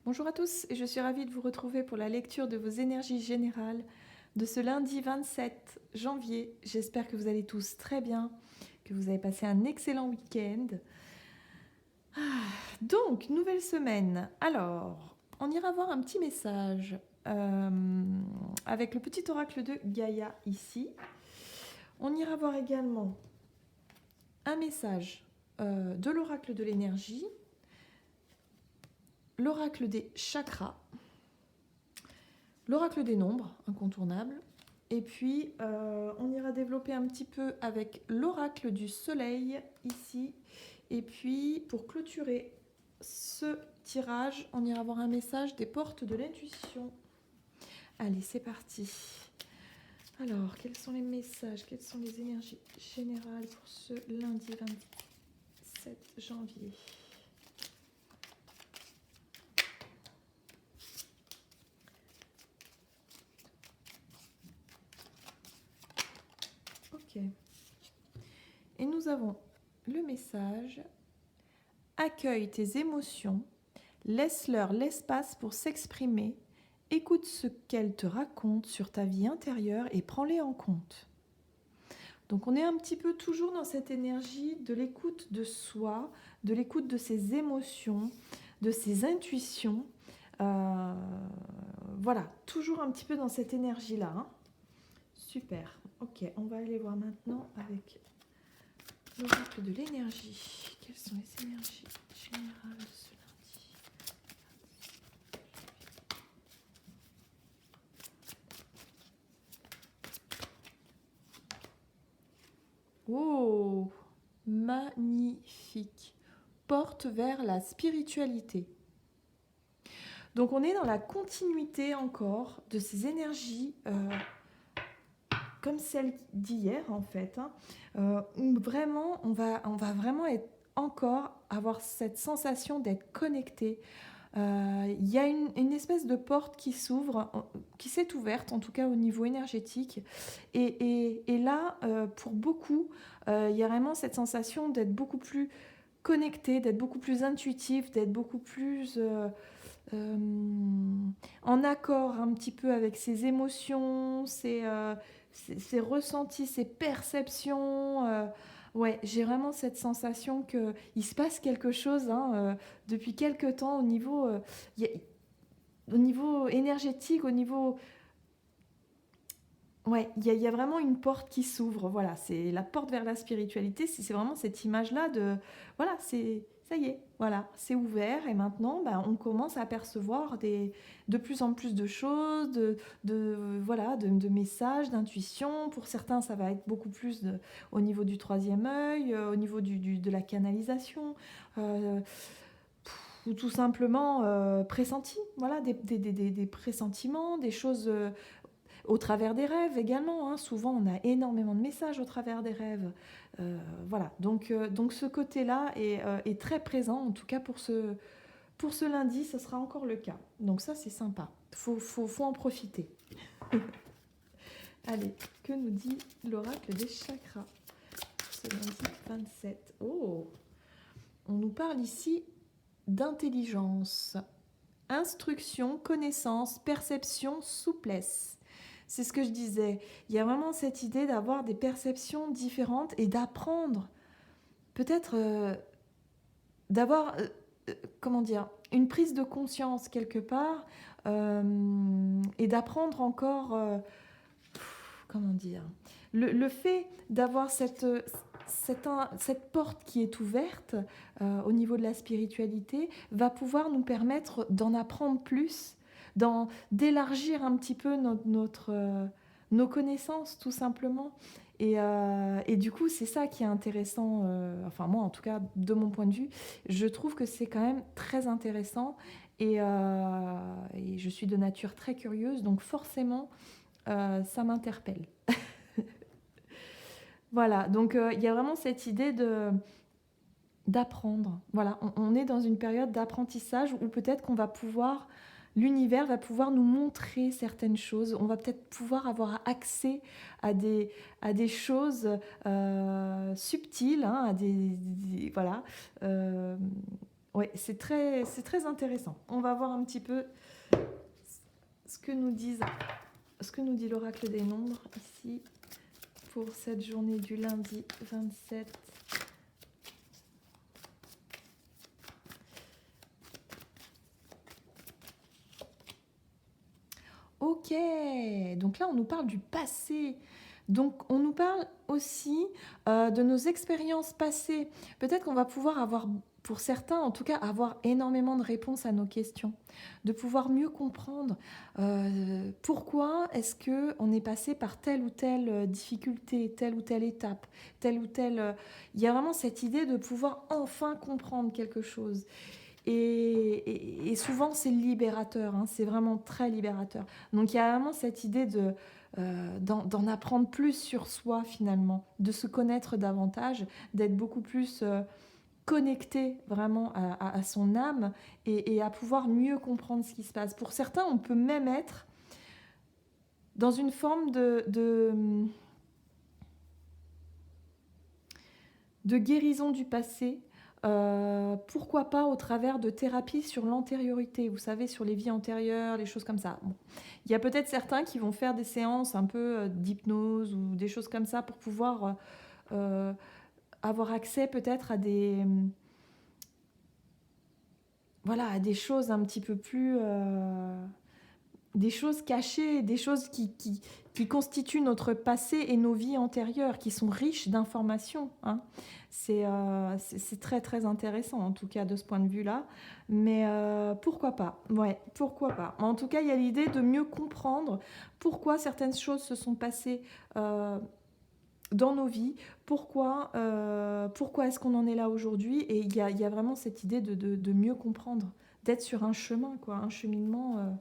Bonjour à tous, et je suis ravie de vous retrouver pour la lecture de vos énergies générales de ce lundi 27 janvier. J'espère que vous allez tous très bien, que vous avez passé un excellent week-end. Donc, nouvelle semaine. Alors, on ira voir un petit message avec le petit oracle de Gaïa ici. On ira voir également un message de l'oracle de l'énergie, l'oracle des chakras, l'oracle des nombres, incontournable. Et puis, on ira développer un petit peu avec l'oracle du soleil, ici. Et puis, pour clôturer ce tirage, on ira voir un message des portes de l'intuition. Allez, c'est parti. Alors, quels sont les messages, quelles sont les énergies générales pour ce lundi 27 janvier ? Ok. Et nous avons le message « Accueille tes émotions, laisse-leur l'espace pour s'exprimer, écoute ce qu'elles te racontent sur ta vie intérieure et prends-les en compte. » Donc on est un petit peu toujours dans cette énergie de l'écoute de soi, de l'écoute de ses émotions, de ses intuitions. Voilà, toujours un petit peu dans cette énergie-là. Hein. Super. Ok, on va aller voir maintenant avec l'oracle de l'énergie. Quelles sont les énergies générales de ce lundi ? Oh, magnifique. Porte vers la spiritualité. Donc on est dans la continuité encore de ces énergies comme celle d'hier en fait, hein, où vraiment on va vraiment être encore avoir cette sensation d'être connecté. Il y a une espèce de porte qui s'ouvre, qui s'est ouverte en tout cas au niveau énergétique. Et là, pour beaucoup, il y a vraiment cette sensation d'être beaucoup plus connecté, d'être beaucoup plus intuitif, d'être beaucoup plus en accord un petit peu avec ses émotions, ses ressentis, ses perceptions. Ouais, j'ai vraiment cette sensation qu'il se passe quelque chose hein, depuis quelque temps au niveau énergétique, au niveau... Ouais, il y a vraiment une porte qui s'ouvre, voilà, c'est la porte vers la spiritualité, c'est vraiment cette image-là de... Voilà, ça y est, voilà, c'est ouvert et maintenant, on commence à percevoir de plus en plus de choses, voilà, de messages, d'intuition. Pour certains, ça va être beaucoup plus au niveau du troisième œil, au niveau de la canalisation, ou tout simplement pressentis, voilà, des pressentiments, des choses... au travers des rêves également, hein. Souvent on a énormément de messages au travers des rêves. Voilà, donc ce côté-là est très présent, en tout cas pour ce lundi, ce sera encore le cas. Donc ça c'est sympa, faut en profiter. Allez, que nous dit l'oracle des chakras pour ce lundi 27 ? Oh, on nous parle ici d'intelligence, instruction, connaissance, perception, souplesse. C'est ce que je disais. Il y a vraiment cette idée d'avoir des perceptions différentes et d'apprendre, peut-être d'avoir, comment dire, une prise de conscience quelque part et d'apprendre encore, comment dire, le fait d'avoir cette porte qui est ouverte au niveau de la spiritualité va pouvoir nous permettre d'en apprendre plus, d'élargir un petit peu nos connaissances tout simplement. Et du coup, c'est ça qui est intéressant, enfin moi en tout cas, de mon point de vue, je trouve que c'est quand même très intéressant et je suis de nature très curieuse, donc forcément, ça m'interpelle. Voilà, donc il y a vraiment cette idée d'apprendre. Voilà, on est dans une période d'apprentissage où peut-être qu'on va pouvoir, l'univers va pouvoir nous montrer certaines choses. On va peut-être pouvoir avoir accès à des choses subtiles, hein, voilà, Ouais, c'est très intéressant. On va voir un petit peu ce que nous dit l'oracle des nombres ici pour cette journée du lundi 27. Ok, donc là on nous parle du passé. Donc on nous parle aussi de nos expériences passées. Peut-être qu'on va pouvoir avoir, pour certains en tout cas, avoir énormément de réponses à nos questions. De pouvoir mieux comprendre pourquoi est-ce qu'on est passé par telle ou telle difficulté, telle ou telle étape, telle ou telle... Il y a vraiment cette idée de pouvoir enfin comprendre quelque chose. Et souvent, c'est libérateur, hein, c'est vraiment très libérateur. Donc, il y a vraiment cette idée d'en apprendre plus sur soi, finalement, de se connaître davantage, d'être beaucoup plus connecté vraiment à son âme et à pouvoir mieux comprendre ce qui se passe. Pour certains, on peut même être dans une forme de guérison du passé. Pourquoi pas au travers de thérapies sur l'antériorité, vous savez, sur les vies antérieures, les choses comme ça. Bon. Il y a peut-être certains qui vont faire des séances un peu d'hypnose ou des choses comme ça pour pouvoir avoir accès peut-être à voilà, à des choses un petit peu plus... des choses cachées, des choses qui constituent notre passé et nos vies antérieures, qui sont riches d'informations. Hein. C'est très très intéressant en tout cas de ce point de vue-là. Mais pourquoi pas? Ouais, pourquoi pas? En tout cas, il y a l'idée de mieux comprendre pourquoi certaines choses se sont passées dans nos vies, pourquoi est-ce qu'on en est là aujourd'hui. Et il y a vraiment cette idée de mieux comprendre, d'être sur un chemin, quoi, un cheminement...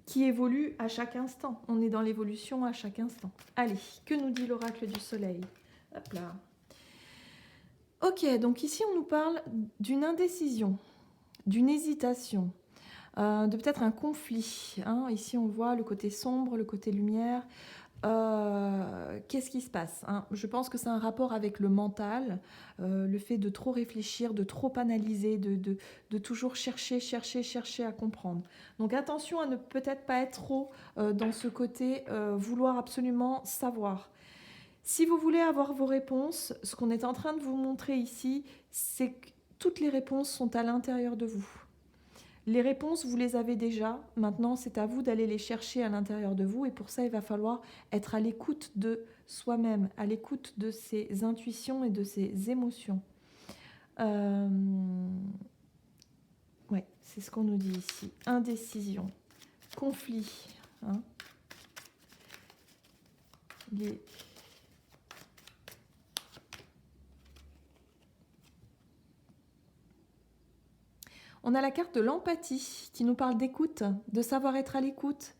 qui évolue à chaque instant. On est dans l'évolution à chaque instant. Allez, que nous dit l'oracle du soleil? Hop là. Ok, donc ici on nous parle d'une indécision, d'une hésitation, de peut-être un conflit. Hein. Ici on voit le côté sombre, le côté lumière. Qu'est-ce qui se passe, hein? Je pense que c'est un rapport avec le mental, le fait de trop réfléchir, de trop analyser, de toujours chercher à comprendre. Donc attention à ne peut-être pas être trop dans ce côté vouloir absolument savoir. Si vous voulez avoir vos réponses, ce qu'on est en train de vous montrer ici, c'est que toutes les réponses sont à l'intérieur de vous. Les réponses, vous les avez déjà. Maintenant, c'est à vous d'aller les chercher à l'intérieur de vous. Et pour ça, il va falloir être à l'écoute de soi-même, à l'écoute de ses intuitions et de ses émotions. Ouais, c'est ce qu'on nous dit ici. Indécision, conflit. Hein. On a la carte de l'empathie qui nous parle d'écoute, de savoir être à l'écoute,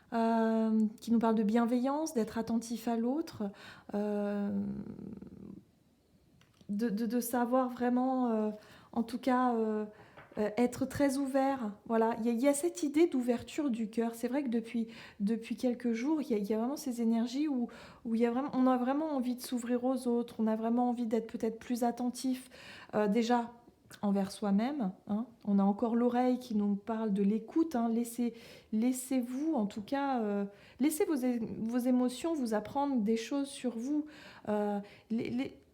qui nous parle de bienveillance, d'être attentif à l'autre, de savoir vraiment, en tout cas, être très ouvert. Voilà, il y a cette idée d'ouverture du cœur. C'est vrai que depuis quelques jours, il y a vraiment ces énergies où on a vraiment envie de s'ouvrir aux autres, on a vraiment envie d'être peut-être plus attentif. Déjà, envers soi-même. Hein. On a encore l'oreille qui nous parle de l'écoute. Hein. Laissez-vous, en tout cas, laissez vos émotions vous apprendre des choses sur vous.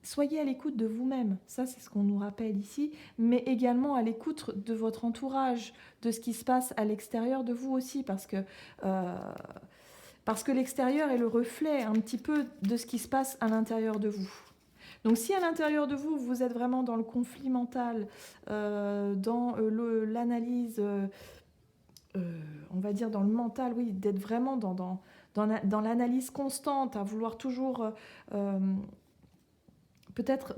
Soyez à l'écoute de vous-même. Ça, c'est ce qu'on nous rappelle ici. Mais également à l'écoute de votre entourage, de ce qui se passe à l'extérieur de vous aussi. Parce que l'extérieur est le reflet un petit peu de ce qui se passe à l'intérieur de vous. Donc si à l'intérieur de vous, vous êtes vraiment dans le conflit mental, dans l'analyse, on va dire dans le mental, oui, d'être vraiment dans l'analyse constante, à vouloir toujours peut-être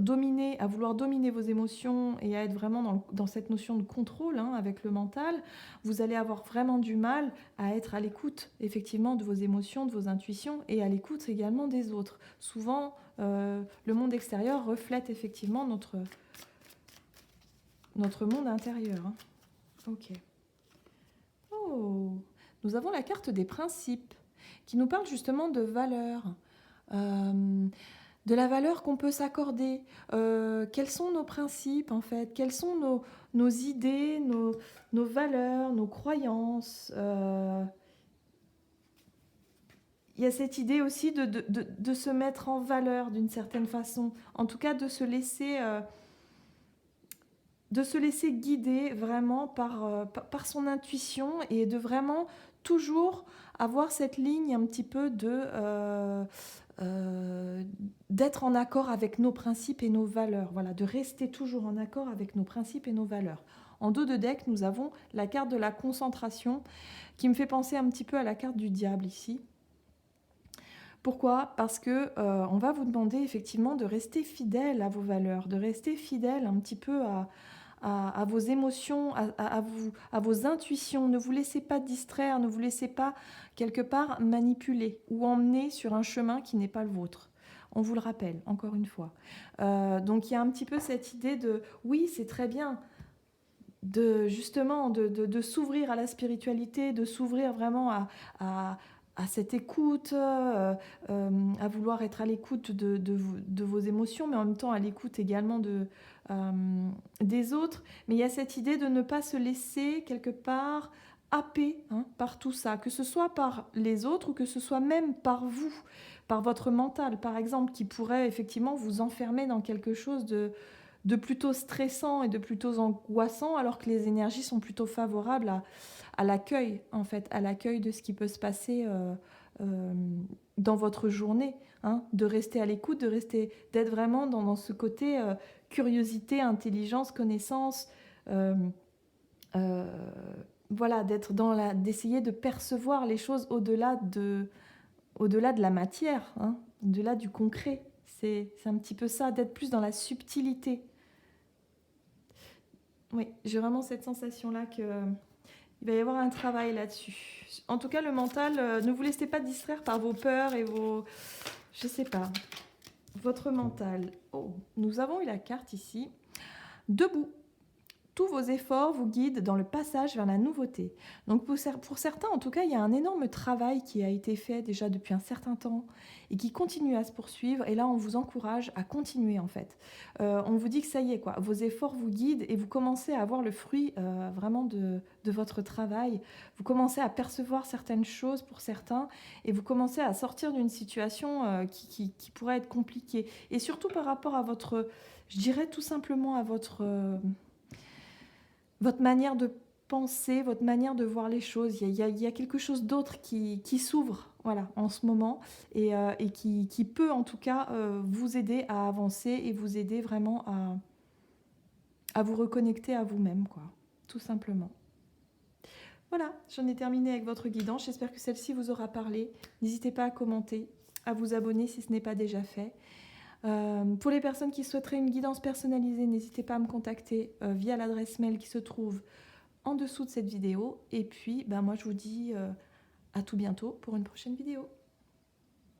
à vouloir dominer vos émotions et à être vraiment dans cette notion de contrôle hein, avec le mental, vous allez avoir vraiment du mal à être à l'écoute effectivement de vos émotions, de vos intuitions et à l'écoute également des autres. Souvent, le monde extérieur reflète effectivement notre monde intérieur. Hein. Ok. Oh, nous avons la carte des principes qui nous parle justement de valeurs. de la valeur qu'on peut s'accorder. Quels sont nos principes en fait? Quelles sont nos idées, nos valeurs, nos croyances? Il y a cette idée aussi de se mettre en valeur d'une certaine façon. En tout cas, de se laisser guider vraiment par son intuition et de vraiment toujours avoir cette ligne un petit peu d'être en accord avec nos principes et nos valeurs. Voilà, de rester toujours en accord avec nos principes et nos valeurs. En dos de deck, nous avons la carte de la concentration qui me fait penser un petit peu à la carte du diable ici. Pourquoi? Parce que on va vous demander effectivement de rester fidèle à vos valeurs, de rester fidèle un petit peu à vos émotions, à vos intuitions. Ne vous laissez pas distraire, ne vous laissez pas quelque part manipuler ou emmener sur un chemin qui n'est pas le vôtre. On vous le rappelle, encore une fois. Donc il y a un petit peu cette idée de, oui, c'est très bien, justement de s'ouvrir à la spiritualité, de s'ouvrir vraiment à cette écoute, à vouloir être à l'écoute de vos émotions, mais en même temps à l'écoute également des autres. Mais il y a cette idée de ne pas se laisser quelque part happer par tout ça, que ce soit par les autres ou que ce soit même par vous, par votre mental par exemple, qui pourrait effectivement vous enfermer dans quelque chose de plutôt stressant et de plutôt angoissant, alors que les énergies sont plutôt favorables à l'accueil, en fait, à l'accueil de ce qui peut se passer dans votre journée, de rester à l'écoute, d'être vraiment dans ce côté curiosité, intelligence, connaissance, voilà, d'essayer de percevoir les choses au-delà de la matière, au-delà du concret. C'est un petit peu ça, d'être plus dans la subtilité. Oui, j'ai vraiment cette sensation-là qu'il va y avoir un travail là-dessus. En tout cas, le mental, ne vous laissez pas distraire par vos peurs et je sais pas, votre mental. Oh, nous avons eu la carte ici. Debout. Tous vos efforts vous guident dans le passage vers la nouveauté. Donc pour certains, en tout cas, il y a un énorme travail qui a été fait déjà depuis un certain temps et qui continue à se poursuivre. Et là, on vous encourage à continuer en fait. On vous dit que ça y est, quoi. Vos efforts vous guident et vous commencez à avoir le fruit vraiment de votre travail. Vous commencez à percevoir certaines choses pour certains et vous commencez à sortir d'une situation qui pourrait être compliquée. Et surtout par rapport à je dirais tout simplement à votre manière de penser, votre manière de voir les choses. Il y a quelque chose d'autre qui s'ouvre voilà, en ce moment et qui peut en tout cas vous aider à avancer et vous aider vraiment à vous reconnecter à vous-même, quoi, tout simplement. Voilà, j'en ai terminé avec votre guidance. J'espère que celle-ci vous aura parlé. N'hésitez pas à commenter, à vous abonner si ce n'est pas déjà fait. Pour les personnes qui souhaiteraient une guidance personnalisée, n'hésitez pas à me contacter via l'adresse mail qui se trouve en dessous de cette vidéo. Et puis, moi, je vous dis à tout bientôt pour une prochaine vidéo.